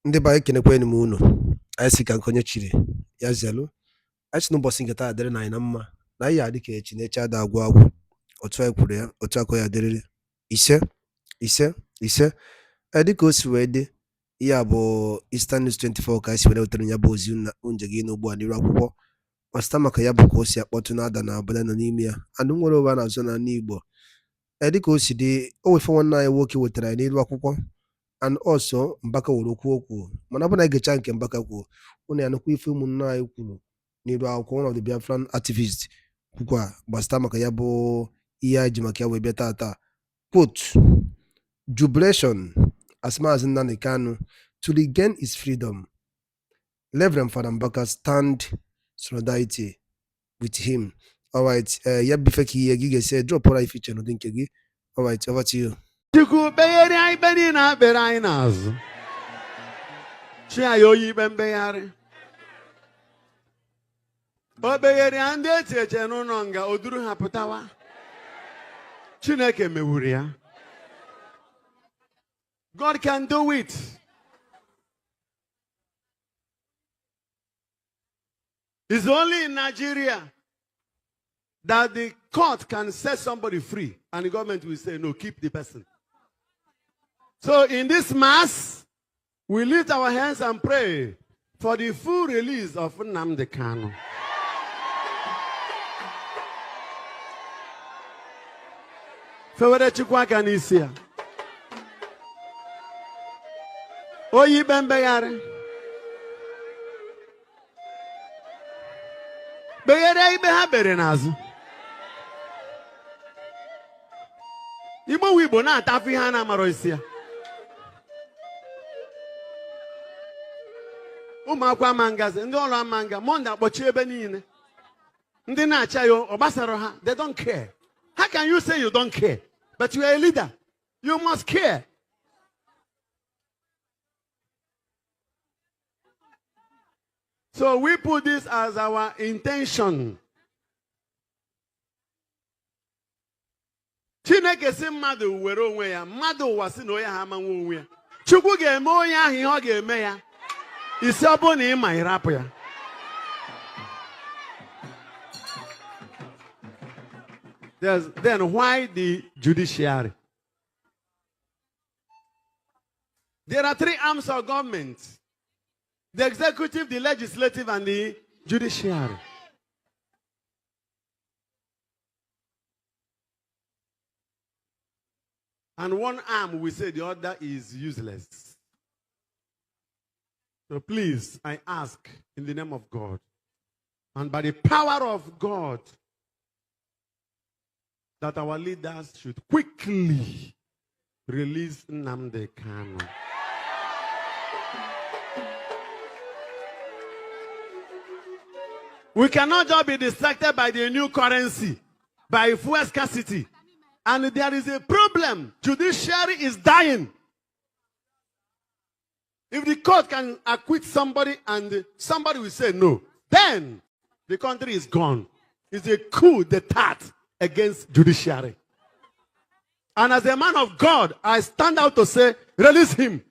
Ndị be anyị kenekwanụ m unu. Anyị sị ka nke onye chiri ya zelu. Anyị sị n'ụbọchị nke taa dịrị na anyị na mma na anyị adị ka echi na-eche ada agwụ agwụ. Otu anyị kwuru ya, otu akọ ya dịrịrị. Ise ise dịka o si wee dị, ihe a bụ Eastern News 24 ka anyị si were wetara ya bụ ozi nje gị n'ugbu a n'iru akwụkwọ ọsịta maka ya bụ ka o si akpọtụ na ada na abada nọ n'ime ya anụ nwere ụwa na-azụ na Igbo. Dịka o si dị, o wefe nwanne anyị nwoke wetara anyị n'iru akwụkwọ, and also Mbaka were okwu mana ọ bụ na egecha nke Mbaka kwuo ụnụ ya nụkwa ife ụmụnne anyị kwuru n'iru akwụkwọ. One of the Biafran activists kwukwa gbasịta maka ya bụ ihe anyị ji maka ya wee bịa taa. Quote, jubilation as Maazị Nnamdi Kanu to regain his freedom. Reverend Father Mbaka stand solidarity with him. All right, ya bife ka ihe gị ga-esi drop ọra ife iche n'ụdị nke gị. All right, over to you. Chukwu kpeghere anyị ikpe niile akpere anyị n'azụ. Chi anyị oyi ikpe mkpegharị. O kpeghere ya ndị eti eche n'ụlọ nga o duru ha pụtawa. Chineke mewuru ya. God can do it. It's only in Nigeria that the court can set somebody free and the government will say, no, keep the person. So in this mass, we lift our hands and pray for the full release of Nnamdi Kanu. Fewere chukwa kanisia. Oyi bembeyare. Beyere ibe ha bere n'azụ. Igbo Igbo na-atafu ihe a na-amara isi ya. Ụmụakwụkwọ amangazi, ndị ọrụ amanga, Monde akpọchi ebe niile. Ndị na-acha ya ọ gbasara ha, they don't care. How can you say you don't care? But you are a leader. You must care. So we put this as our intention. Chineke si mmadụ were onwe ya, mmadụ ụwa si na onye ha ama nwe onwe ya. Chukwu ga-eme onye ahụ ihe ọ ga-eme ya. Isi ọ bụ na ị ma ịrapụ ya. Then why the judiciary? There are three arms of government: the executive, the legislative, and the judiciary. And one arm, we say the other is useless. So please, I ask in the name of God, and by the power of God, that our leaders should quickly release Nnamdi Kanu. We cannot just be distracted by the new currency, by fuel scarcity. And there is a problem. Judiciary is dying. If the court can acquit somebody and somebody will say no, then the country is gone. It's a coup d'etat against judiciary. And as a man of God, I stand out to say, release him.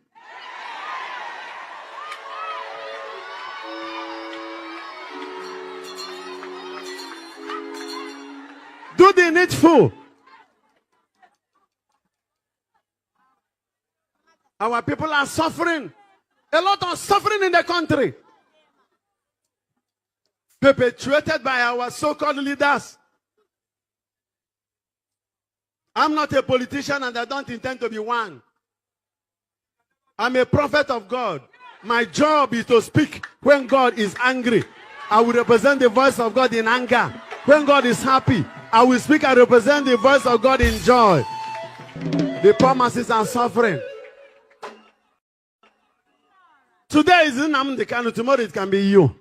Do the needful. Our people are suffering. A lot of suffering in the country. Perpetuated by our so-called leaders. I'm not a politician and I don't intend to be one. I'm a prophet of God. My job is to speak when God is angry. I will represent the voice of God in anger. When God is happy, I will speak and represent the voice of God in joy. The poor masses are suffering. Today is Nnamdi Kanu, tomorrow it can be you.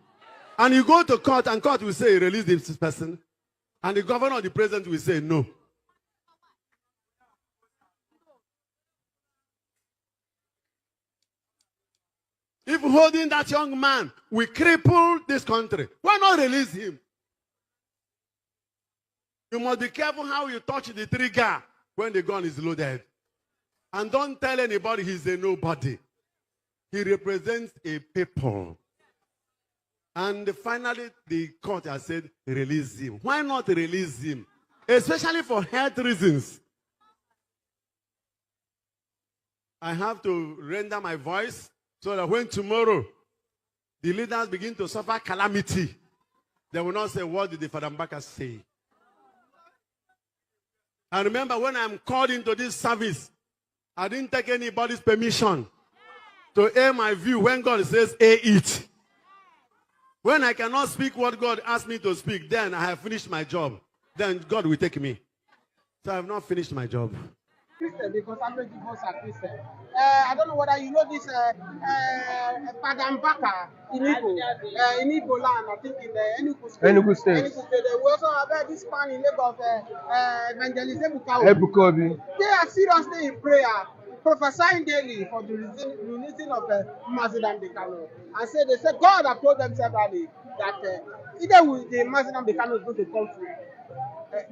And you go to court and court will say, release this person. And the governor or the president will say, no. If holding that young man will cripple this country, why not release him? You must be careful how you touch the trigger when the gun is loaded. And don't tell anybody he's a nobody. He represents a people. And finally, the court has said, release him. Why not release him? Especially for health reasons. I have to render my voice so that when tomorrow the leaders begin to suffer calamity, they will not say, what did the Father Mbaka say? And remember, when I'm called into this service, I didn't take anybody's permission to air my view when God says, air it. When I cannot speak what God asked me to speak, then I have finished my job. Then God will take me. So I have not finished my job. Christian, because average divorce are Christian. I don't know whether you know this Father Mbaka in Igbo land, I think in the Enugu State. We also have this man in Lagos, Evangelist Ebuka. They are seriously in prayer, prophesying daily for the releasing of Mazidan Kanu. And they say God have told them severally that either the Mazidan Kanu is going to come free.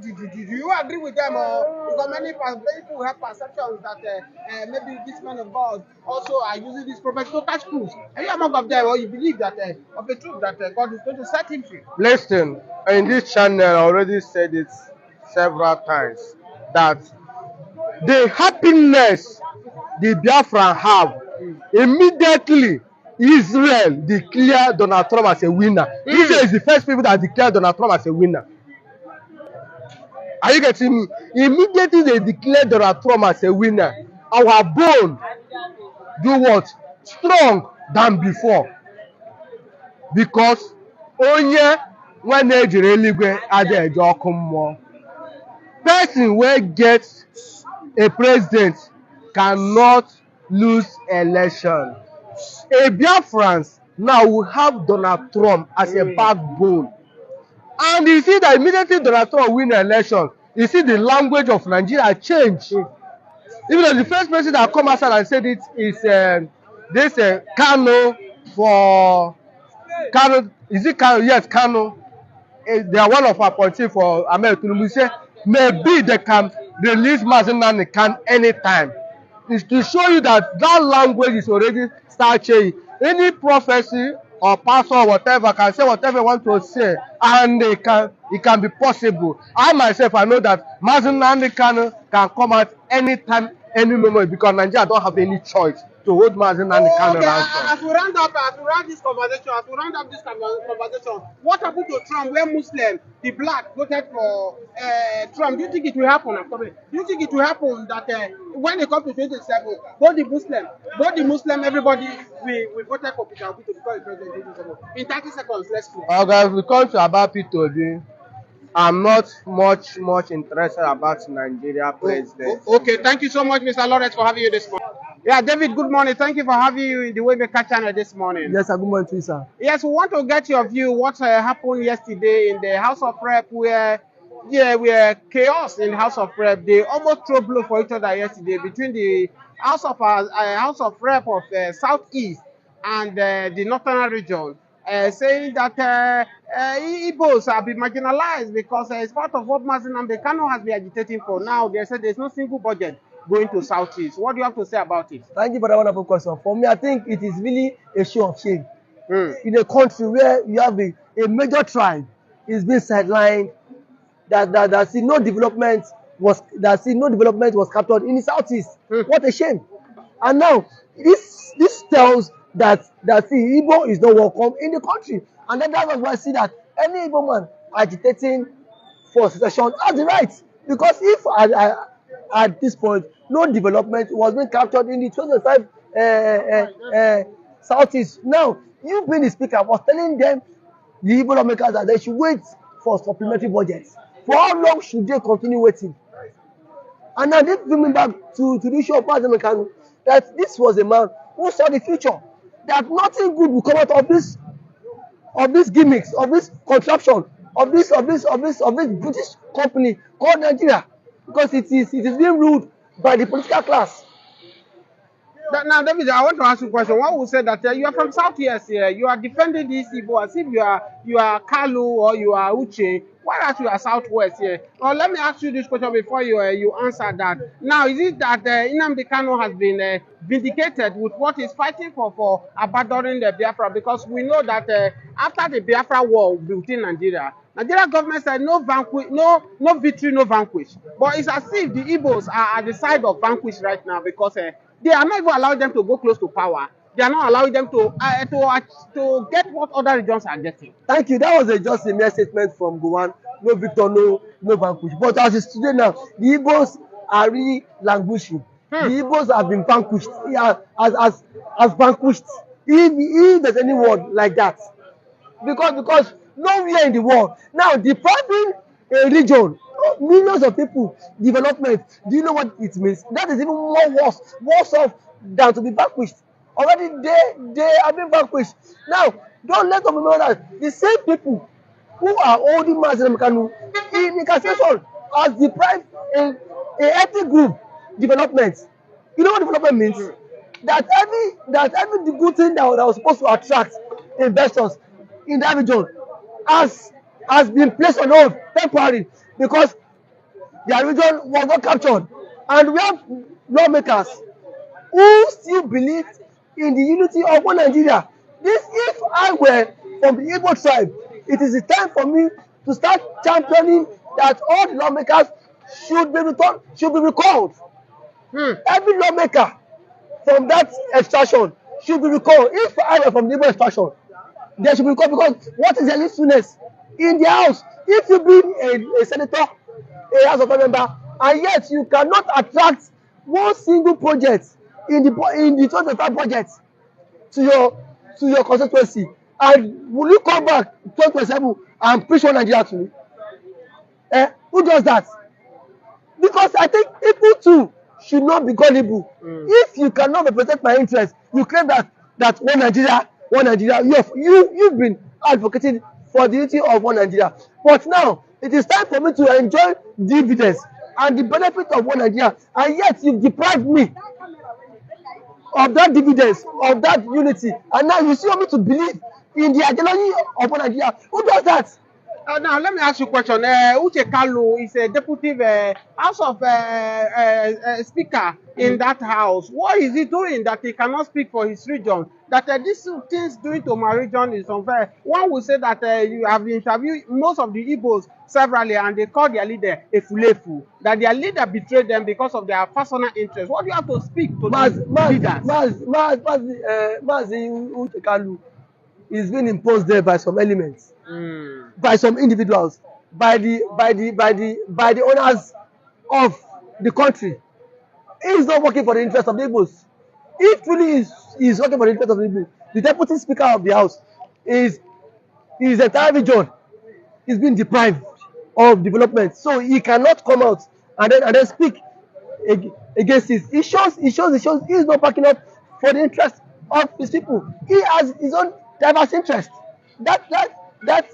Do you agree with them, or because many people have perceptions that maybe this man of God also are using this prophet to catch crews? Are you among of them, or you believe that of the truth that God is going to set him free? Listen, in this channel, I already said it several times that the happiness the Biafra have immediately Israel declared Donald Trump as a winner. Israel is the first people that declared Donald Trump as a winner. Are you getting me? Immediately they declared Donald Trump as a winner. Our bone do what? Strong than before. Because onye when ejiri eluigwe ada eje ọkụ mmụọ. Person wey get a president cannot lose election. A Biafrans now will have Donald Trump as a backbone. And you see that immediately Donald Trump win the election, you see the language of Nigeria change. Even though the first person that come outside and said it is this Kanu for Kanu. Is it Kanu? Yes, Kanu. They are one of our appointees for America. We say maybe they can release Mazinani can anytime. It's to show you that that language is already start changing. Any prophecy or pastor or whatever can say whatever they want to say, and it can be possible. I myself, I know that Mazinani can come out anytime, any moment, because Nigeria don't have any choice to hold Mazinani ransom. As we round this conversation, what happened to Trump when Muslim, the black, voted for Trump? Do you think it will happen? Do you think it will happen that when it comes to 2027, both the Muslim, everybody, we voted for Peter Obi to become the president in 2027? In 30 seconds, let's go. Okay, if we come to about Peter Obi, I'm not much interested about Nigeria president. Okay, thank you so much, Mr. Lawrence, for having you this morning. Yeah, David, good morning. Thank you for having you in the Waymaker channel this morning. Yes, sir. Good morning to you, sir. Yes, we want to get your view. What happened yesterday in the House of Rep, where chaos in the House of Rep. They almost threw blow for each other yesterday between the House of Rep of Southeast and the Northern region, saying that Igbos have been marginalized because it's part of what Mazinam Kanu has been agitating for. Now they said there's no single budget going to Southeast. What do you have to say about it? Thank you for that wonderful question. For me, I think it is really a show of shame. In a country where you have a major tribe is being sidelined, that see no development was captured in the Southeast. What a shame! And now this tells that see Igbo is not welcome in the country, and then that's why I see that any Igbo man agitating for secession has the right, because if at this point no development was being captured in the 2025 Southeast. Now you being the speaker was telling them, the Igbo lawmakers, that they should wait for supplementary budgets. For how long should they continue waiting? And now this brings me back to the issue of President Kanu, that this was a man who saw the future, that nothing good will come out of these gimmicks, of this contraption, of this British company called Nigeria, because it is being ruled by the political class. Now, David, I want to ask you a question. One would say that you are from Southeast here. You are defending this Igbo as if you are Kalu or you are Uche. whereas you are southwest here. Well, let me ask you this question before you answer that. Now, is it that Nnamdi Kanu has been vindicated with what he's fighting for abandoning the Biafra? Because we know that after the Biafra war within Nigeria, Nigeria government said no victory, no vanquish. But it's as if the Igbos are at the side of vanquish right now because they are not even allowing them to go close to power. They are not allowing them to get what other regions are getting. Thank you. That was just a mere statement from Gowan. No victor, no vanquish. But as it's today now, the Igbos are really languishing. The Igbos have been vanquished. Yeah, as vanquished. If there's any word like that, because nowhere in the world now depriving a region, millions of people development. Do you know what it means? That is even worse off than to be vanquished. Already they have been vanquished. Now don't let them remember that the same people who are holding Mazen Kanu in incarceration has deprived a ethnic group development. You know what development means? That every the good thing that was supposed to attract investors in that region has been placed on hold temporarily because their region was not captured. And we have lawmakers who still believe in the unity of one Nigeria. This, if I were from the Igbo tribe, it is the time for me to start championing that all the lawmakers should be recalled. Every lawmaker from that extraction should be recalled. If I were from the Igbo extraction, they should be recalled because what is the usefulness in the house? If you be a senator, a House of member, and yet you cannot attract one single project in the 2025 budget to your constituency, and will you come back 2027 and preach one Nigeria to me? Who does that? Because I think people too should not be gullible. If you cannot represent my interest, you claim that one Nigeria. You've been advocating for the unity of one Nigeria. But now it is time for me to enjoy dividends and the benefit of one Nigeria, and yet you've deprived me of that dividends, of that unity, and now you still want me to believe in the ideology of one Nigeria. Who does that? Now, let me ask you a question. Uche Kalu is a deputy House of Speaker in that house. What is he doing that he cannot speak for his region? That these things doing to my region is unfair. One will say that you have interviewed most of the Igbos severally, and they call their leader a fulefu. That their leader betrayed them because of their personal interest. What do you have to speak to the leaders? Mazi Uche Kalu is being imposed there by some elements. By some individuals, by the owners of the country. He is not working for the interest of the Igbos. If truly is working for the interest of the Igbos, the deputy speaker of the house is entire region is being deprived of development, so he cannot come out and then speak against this. He shows he is not backing up for the interest of his people. He has his own diverse interest. That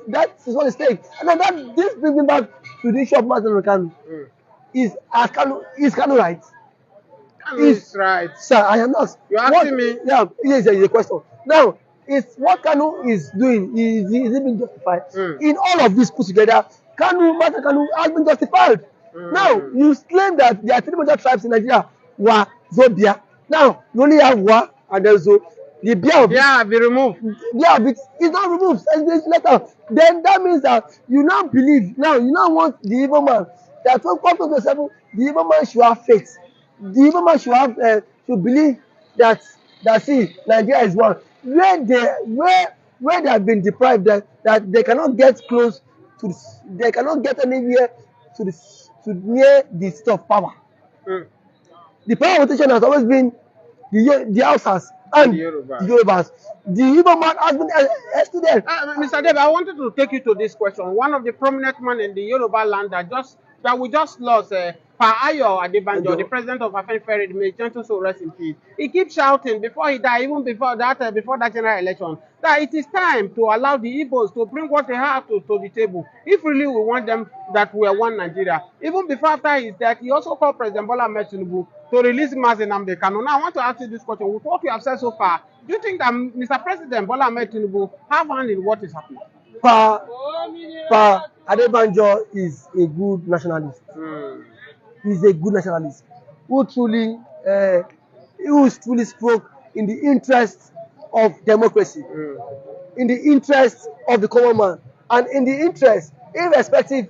is what is saying. And then this brings me back to the issue of Mazen Kanu. Is Kanu right? Kanu is right. Sir, I am not. You're asking me? Yeah, yes, is a question. Now, is what Kanu is doing, is it being justified? In all of this put together, Mazen Kanu has been justified. Now, you claim that there are 3 major tribes in Nigeria, Wa, Zobia. Now, you only have Wa and then Zo. The Bia be removed. It's not removed. It's letter. Then that means that you now believe. Now you now want the evil man that when come to the evil man should have faith. The evil man should believe that see Nigeria is one. Where they have been deprived that they cannot get close to they cannot get anywhere to near the seat of power. The power rotation has always been the Hausas and the Yorubas. The Igbo man has been excluded. Mr. Deb, I wanted to take you to this question. One of the prominent men in the Yoruba land that we just lost, Pa Ayo Adebanjo, the president of Afenifere, may gentle soul rest in peace. He keeps shouting before he died, even before that general election, that it is time to allow the Igbos to bring what they have to the table. If really we want them that we are one Nigeria. Even before after his death, he also called President Bola Ahmed Tinubu to release Mazen Kanu. Now I want to ask you this question. With what you have said so far, do you think that Mr. President Bola Ahmed Tinubu have hand in what is happening? Pa Adebanjo is a good nationalist. He's a good nationalist who truly spoke in the interest of democracy, in the interest of the common man, and in the interest, irrespective,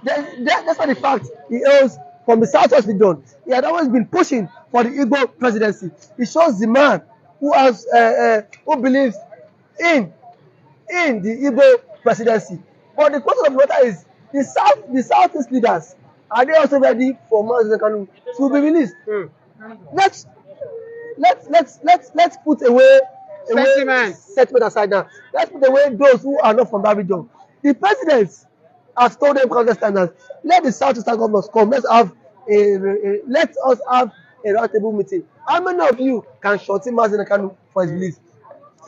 that's not the fact he hails from the Southwest region. He had always been pushing for the Igbo presidency. It shows the man who has who believes in the Igbo presidency. But the question of the matter is, the Southeast leaders, are they also ready for Mazi Kanu to be released? Let's put away sentiment aside now. Let's put away those who are not from that region. The president has told them countless times, let the Southeastern governors come. Let us have a roundtable meeting. How many of you can shorten Mazi Kanu for his release?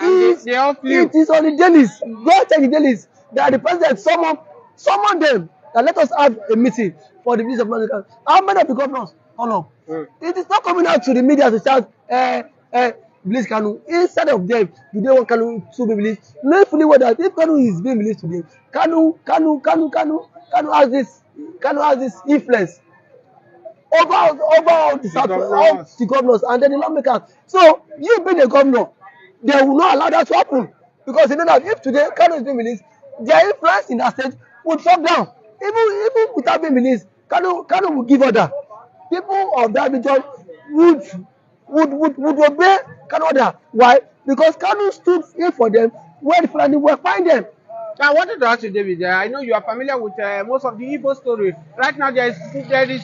It is on the dailies. Go check the dailies that the president summon them and let us have a meeting for the release of Mazi Kanu. How many of the governors turn up? It is not coming out to the media to shout, release Kanu. Instead of them, do they want Kanu to be released? Knowing fully well that if Kanu is being released today, Kanu has this influence over the governors and then the lawmakers. So you being a governor, they will not allow that to happen, because you know that if today Kanu is being released, their influence in that state would drop down. Even without being released, Kanu will give order. People of that region would obey Kanu order. Why? Because Kanu stood in for them where the Fulani will find them. I wanted to ask you, David. I know you are familiar with most of the Igbo story. Right now, there is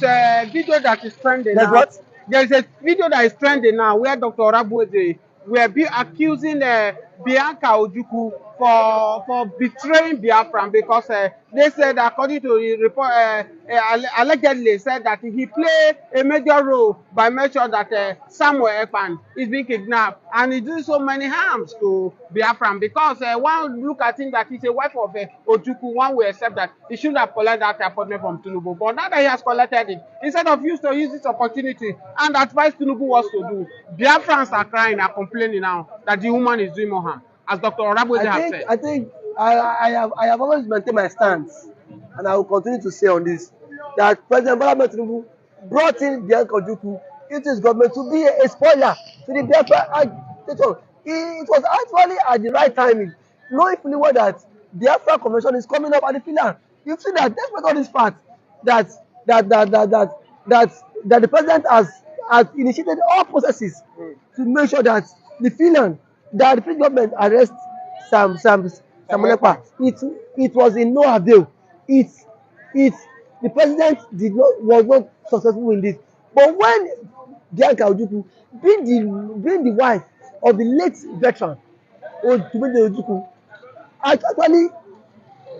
a video that is trending now. What? There is a video that is trending now where Dr. Orabueze will be accusing Bianca Ojukwu for betraying Biafra, because they said, according to the report, allegedly said that he played a major role by making sure that Samuel Ekpan is being kidnapped, and he did so many harms to Biafra, because one look at him that he's a wife of Ojukwu, one will accept that he should have collected that appointment from Tinubu. But now that he has collected it, instead of use this opportunity and advise Tinubu what to do, Biafrans are crying, are complaining now that the woman is doing more harm, as Dr. Orabueze has said. I think I have always maintained my stance, and I will continue to say on this, that President Bola Tinubu brought in Bianca Ojukwu into his government to be a spoiler to the Biafra agitation. It was actually at the right timing, knowing fully well that Biafra convention is coming up at the Finland. You see that despite all this fact that the president has initiated all processes to make sure that the Finland, that the Finnish government arrest Sam Ekpa. It was in no avail. The president was not successful in this. But when Bianca Ojukwu, being the wife of the late veteran Ojukwu, actually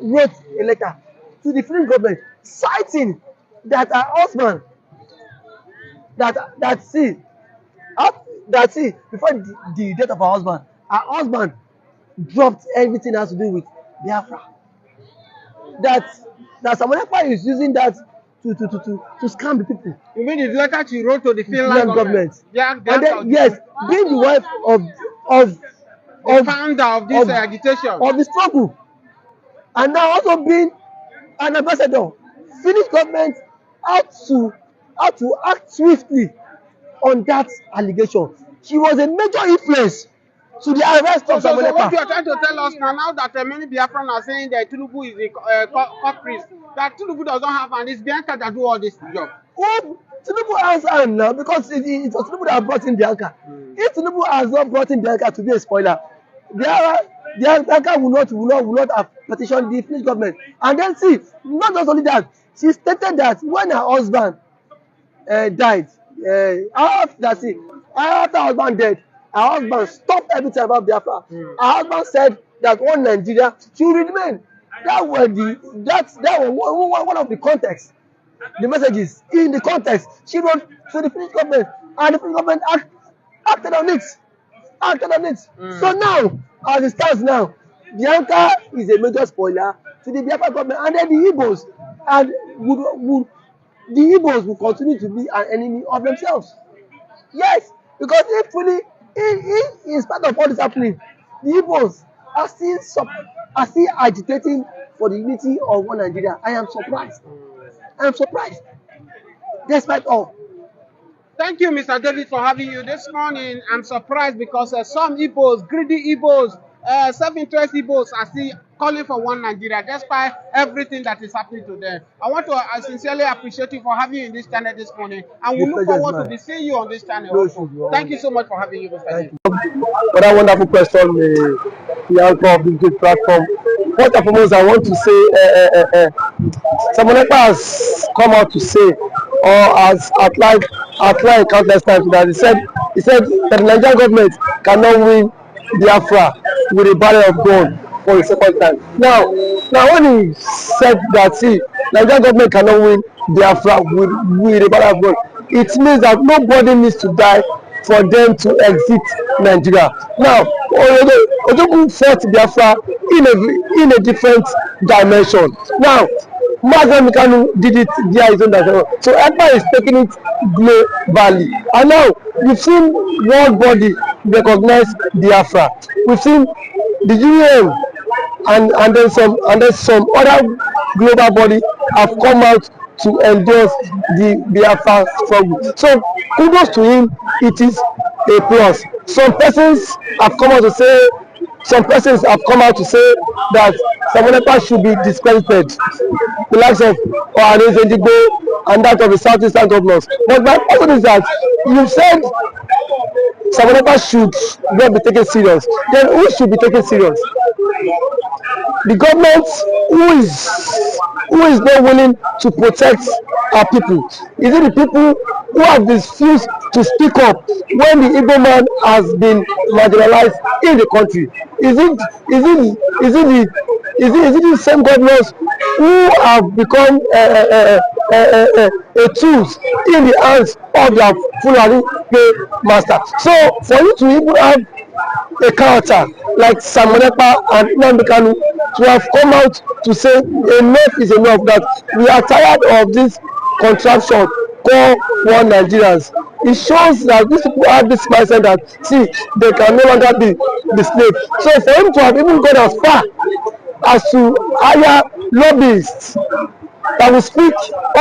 wrote a letter to the Finnish government citing that her husband, before the death of her husband dropped everything that has to do with Biafra. That Samuel Ekpa is using that to scam the people. You mean the letter she wrote to the Finland government? And then, yes, being the wife of the founder of this agitation, of the struggle, and now also being an ambassador. Finnish government had to act swiftly on that allegation. She was a major influence to the arrest of Samuel Ekpa. So what you are trying to tell us now that many Biafran are saying that Tinubu is a culprit, that Tinubu does not have, and it's Bianca that do all this job. Well, Tinubu has hand now, because it was Tinubu that brought in Bianca. If Tinubu has not brought in Bianca to be a spoiler, Bianca will not have petitioned the Finnish government. And then see, not just only that, she stated that when her husband died, after her husband died, her husband stopped everything about Biafra. Her husband said that one Nigeria should remain. That was one of the contexts. The messages in the context she wrote to the Finnish government, and the Finnish government acted on it. So now, as it stands now, Bianca is a major spoiler to the Biafra government, and then the Igbos will continue to be an enemy of themselves. Yes, because if fully, in spite of all this happening, the Igbos are still are still agitating for the unity of one Nigeria. I am surprised. I am surprised. Despite all. Thank you, Mr. David, for having you this morning. I'm surprised because some Igbos, greedy Igbos, self-interest Igbos are still calling for one Nigeria, despite everything that is happening to them. I want to sincerely appreciate you for having you in this channel this morning, and we look forward to be seeing you on this channel also. Thank you so much for having you, Mr. David. For that wonderful question, the anchor of this good platform. First and foremost, I want to say, Samonekpa has come out to say, or has outlined countless times that he said that the Nigerian government cannot win Biafra with a barrel of gold for a second time. Now when he said that, see, Nigerian government cannot win Biafra with a barrel of gold, it means that nobody needs to die for them to exit Nigeria. Now, Ojogun fought Biafra in a different dimension. Now, Kanu did it via his own dimension. So Ekpa is taking it globally. And now, we've seen world body recognize Biafra. We've seen the UN and then some other global body have come out to endorse the Biafra struggle. So kudos to him, it is a plus. Some persons have come out to say that Samonekpa should be discredited, the likes of Ohanes Edigbo and that of the southeastern governors. But my question is that you said Samonekpa should not be taken serious. Then who should be taken serious? The government who is not willing to protect our people? Is it the people who have refused to speak up when the Igbo man has been marginalized in the country? Is it the same governors who have become a tools in the hands of their Fulani master? So for you to even have a character like Samonekpa and Mbaka to have come out to say enough is enough, that we are tired of this contraption called one Nigerians. It shows that these people have this mindset that, see, they can no longer be the slave. So for him to have even gone as far as to hire lobbyists that will speak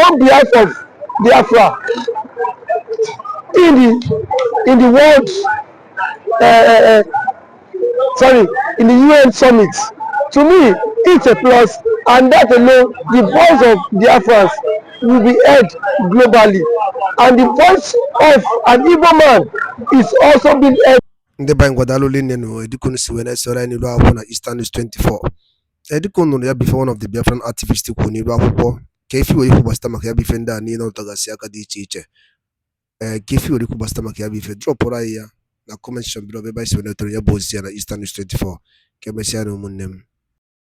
on behalf of Biafra in the world in the UN summit, to me it's a plus, and that alone, the voice of Biafrans will be heard globally, and the voice of an Igbo man is also being heard. Ndị banyị ngwadalo linye no edikunu si wena sora ni lo akwụkwọ na Eastern News 24. Edikunu no ya bife one of the Biafran activists kwu ni lo akwụkwọ ka efi were ikwu gbasata maka ya bife ndị a niile ọtọgasị aka dị iche iche. Ka efi were ikwu gbasata maka ya bife dropụrụ anyị ya na comment section below ebe anyị si wena toro ya bụ ozi ya na Eastern News 24. Ka emesịa na ụmụnne m.